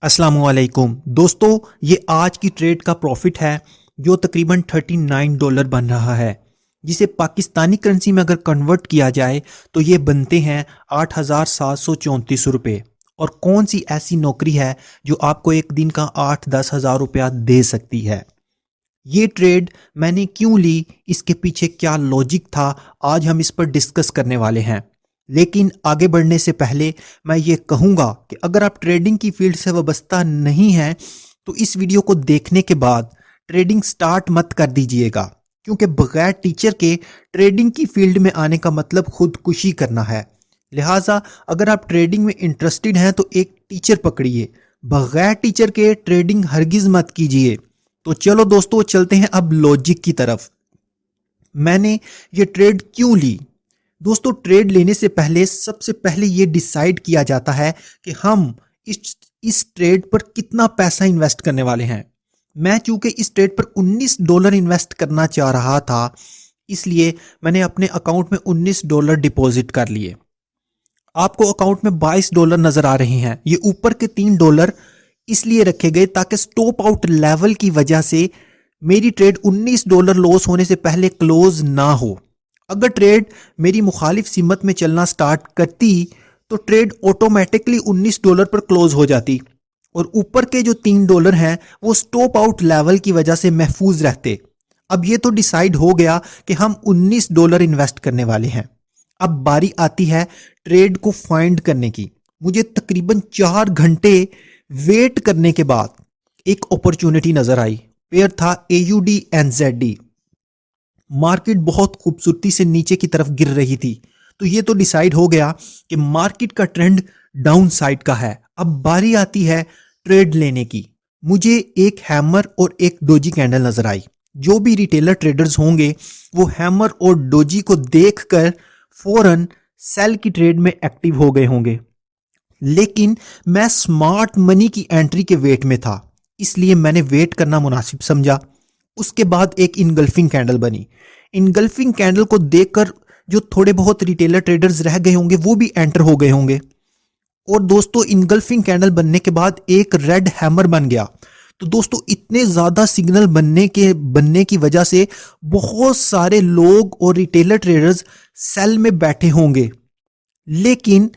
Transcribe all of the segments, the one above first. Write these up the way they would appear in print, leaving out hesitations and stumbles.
अस्सलामुअलैकुम दोस्तों, ये आज की ट्रेड का प्रॉफिट है जो तकरीबन $39 बन रहा है, जिसे पाकिस्तानी करेंसी में अगर कन्वर्ट किया जाए तो ये बनते हैं 8,734 रुपये। और कौन सी ऐसी नौकरी है जो आपको एक दिन का 8-10 हज़ार रुपया दे सकती है। ये ट्रेड मैंने क्यों ली, इसके पीछे क्या लॉजिक था, आज हम इस पर डिस्कस करने वाले हैं। लेकिन आगे बढ़ने से पहले मैं ये कहूँगा कि अगर आप ट्रेडिंग की फील्ड से वाबस्ता नहीं हैं तो इस वीडियो को देखने के बाद ट्रेडिंग स्टार्ट मत कर दीजिएगा, क्योंकि बगैर टीचर के ट्रेडिंग की फील्ड में आने का मतलब खुदकुशी करना है। लिहाजा अगर आप ट्रेडिंग में इंटरेस्टेड हैं तो एक टीचर पकड़िए, बगैर टीचर के ट्रेडिंग हरगिज़ मत कीजिए। तो चलो दोस्तों, चलते हैं अब लॉजिक की तरफ। मैंने ये ट्रेड क्यों ली। दोस्तों, ट्रेड लेने से पहले सबसे पहले ये डिसाइड किया जाता है कि हम इस ट्रेड पर कितना पैसा इन्वेस्ट करने वाले हैं। मैं चूंकि इस ट्रेड पर $19 इन्वेस्ट करना चाह रहा था, इसलिए मैंने अपने अकाउंट में $19 डिपॉजिट कर लिए। आपको अकाउंट में $22 नजर आ रहे हैं। ये ऊपर के $3 इसलिए रखे गए ताकि स्टॉप आउट लेवल की वजह से मेरी ट्रेड $19 लॉस होने से पहले क्लोज ना हो। अगर ट्रेड मेरी मुखालिफ सिमत में चलना स्टार्ट करती तो ट्रेड ऑटोमेटिकली $19 पर क्लोज हो जाती और ऊपर के जो $3 हैं वो स्टॉप आउट लेवल की वजह से महफूज रहते। अब ये तो डिसाइड हो गया कि हम $19 इन्वेस्ट करने वाले हैं। अब बारी आती है ट्रेड को फाइंड करने की। मुझे तकरीबन 4 घंटे वेट करने के बाद एक अपॉर्चुनिटी नजर आई। पेयर था AUD/NZD। मार्केट बहुत खूबसूरती से नीचे की तरफ गिर रही थी, तो ये तो डिसाइड हो गया कि मार्केट का ट्रेंड डाउन साइड का है। अब बारी आती है ट्रेड लेने की। मुझे एक हैमर और एक डोजी कैंडल नजर आई। जो भी रिटेलर ट्रेडर्स होंगे वो हैमर और डोजी को देखकर फौरन सेल की ट्रेड में एक्टिव हो गए होंगे, लेकिन मैं स्मार्ट मनी की एंट्री के वेट में था, इसलिए मैंने वेट करना मुनासिब समझा। उसके बाद एक इनगल्फिंग कैंडल बनी। इनगल्फिंग कैंडल को देखकर जो थोड़े बहुत रिटेलर ट्रेडर्स रह गए होंगे वो भी एंटर हो गए होंगे। और दोस्तों, इनगल्फिंग कैंडल बनने के बाद एक रेड हैमर बन गया। तो दोस्तों, इतने ज़्यादा सिग्नल बनने की वजह से बहुत सारे लोग और रिटेलर ट्रेडर्स सेल में बैठे होंगे। लेकिन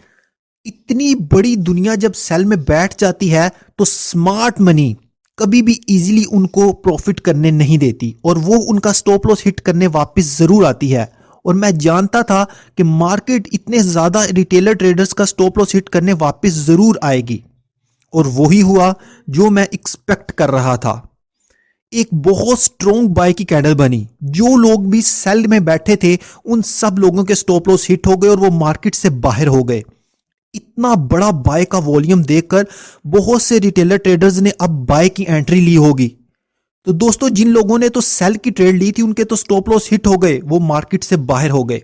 इतनी बड़ी दुनिया जब सेल में बैठ जाती है तो स्मार्ट मनी कभी भी इजीली उनको प्रॉफिट करने नहीं देती और वो उनका स्टॉप लॉस हिट करने वापस जरूर आती है। और मैं जानता था कि मार्केट इतने ज्यादा रिटेलर ट्रेडर्स का स्टॉप लॉस हिट करने वापस जरूर आएगी, और वही हुआ जो मैं एक्सपेक्ट कर रहा था। एक बहुत स्ट्रॉन्ग बाय की कैंडल बनी। जो लोग भी सेल में बैठे थे उन सब लोगों के स्टॉप लॉस हिट हो गए और वो मार्केट से बाहर हो गए। इतना बड़ा बाय का वॉल्यूम देखकर बहुत से रिटेलर ट्रेडर्स ने अब बाय की एंट्री ली होगी। तो दोस्तों, जिन लोगों ने तो सेल की ट्रेड ली थी उनके तो स्टॉप लॉस हिट हो गए, वो मार्केट से बाहर हो गए।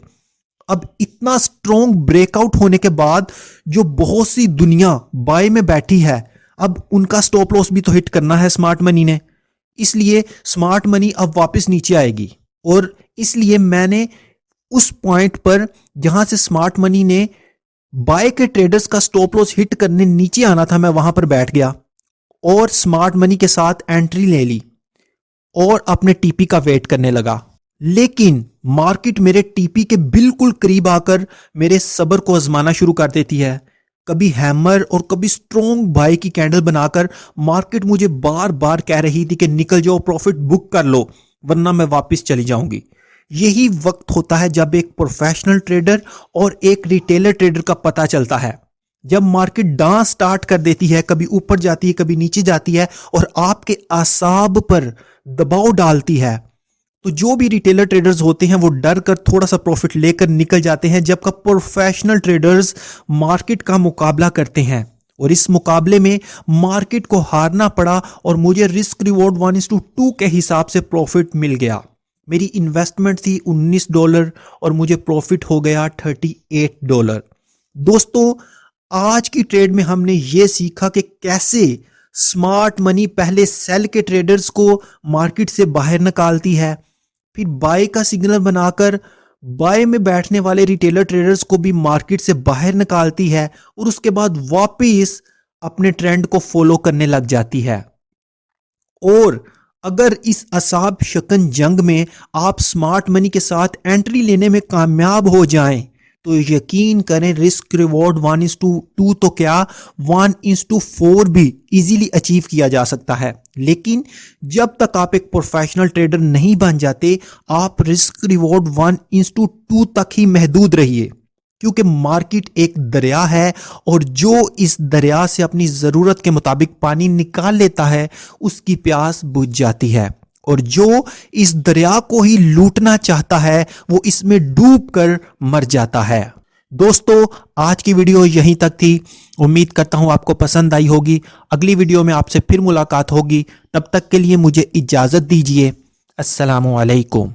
अब इतना स्ट्रॉन्ग ब्रेकआउट होने के बाद जो बहुत सी दुनिया बाय में बैठी है, अब उनका स्टॉप लॉस भी तो हिट करना है स्मार्ट मनी ने। इसलिए स्मार्ट मनी अब वापस नीचे आएगी, और इसलिए मैंने उस पॉइंट पर जहां से स्मार्ट मनी ने बाय के ट्रेडर्स का स्टॉप लॉस हिट करने नीचे आना था, मैं वहां पर बैठ गया और स्मार्ट मनी के साथ एंट्री ले ली और अपने टीपी का वेट करने लगा। लेकिन मार्केट मेरे टीपी के बिल्कुल करीब आकर मेरे सब्र को आजमाना शुरू कर देती है। कभी हैमर और कभी स्ट्रॉन्ग बाय की कैंडल बनाकर मार्केट मुझे बार बार कह रही थी कि निकल जाओ, प्रॉफिट बुक कर लो, वरना मैं वापस चली जाऊंगी। यही वक्त होता है जब एक प्रोफेशनल ट्रेडर और एक रिटेलर ट्रेडर का पता चलता है। जब मार्केट डांस स्टार्ट कर देती है, कभी ऊपर जाती है कभी नीचे जाती है और आपके आसाब पर दबाव डालती है, तो जो भी रिटेलर ट्रेडर्स होते हैं वो डर कर थोड़ा सा प्रॉफिट लेकर निकल जाते हैं, जबकि प्रोफेशनल ट्रेडर्स मार्केट का मुकाबला करते हैं। और इस मुकाबले में मार्केट को हारना पड़ा और मुझे रिस्क रिवॉर्ड 1:2 के हिसाब से प्रॉफिट मिल गया। मेरी इन्वेस्टमेंट थी $19 और मुझे प्रॉफिट हो गया $38। दोस्तों, आज की ट्रेड में हमने ये सीखा कि कैसे स्मार्ट मनी पहले सेल के ट्रेडर्स को मार्केट से बाहर निकालती है, फिर बाय का सिग्नल बनाकर बाय में बैठने वाले रिटेलर ट्रेडर्स को भी मार्केट से बाहर निकालती है, और उसके बाद वापस अपने ट्रेंड को फॉलो करने लग जाती है। और अगर इस असाब शकन जंग में आप स्मार्ट मनी के साथ एंट्री लेने में कामयाब हो जाएं तो यकीन करें रिस्क रिवॉर्ड 1:2 तो क्या 1:4 भी इजीली अचीव किया जा सकता है। लेकिन जब तक आप एक प्रोफेशनल ट्रेडर नहीं बन जाते आप रिस्क रिवॉर्ड 1:2 तक ही महदूद रहिए, क्योंकि मार्केट एक दरिया है और जो इस दरिया से अपनी ज़रूरत के मुताबिक पानी निकाल लेता है उसकी प्यास बुझ जाती है, और जो इस दरिया को ही लूटना चाहता है वो इसमें डूब कर मर जाता है। दोस्तों, आज की वीडियो यहीं तक थी। उम्मीद करता हूं आपको पसंद आई होगी। अगली वीडियो में आपसे फिर मुलाकात होगी। तब तक के लिए मुझे इजाज़त दीजिए। अस्सलामु अलैकुम।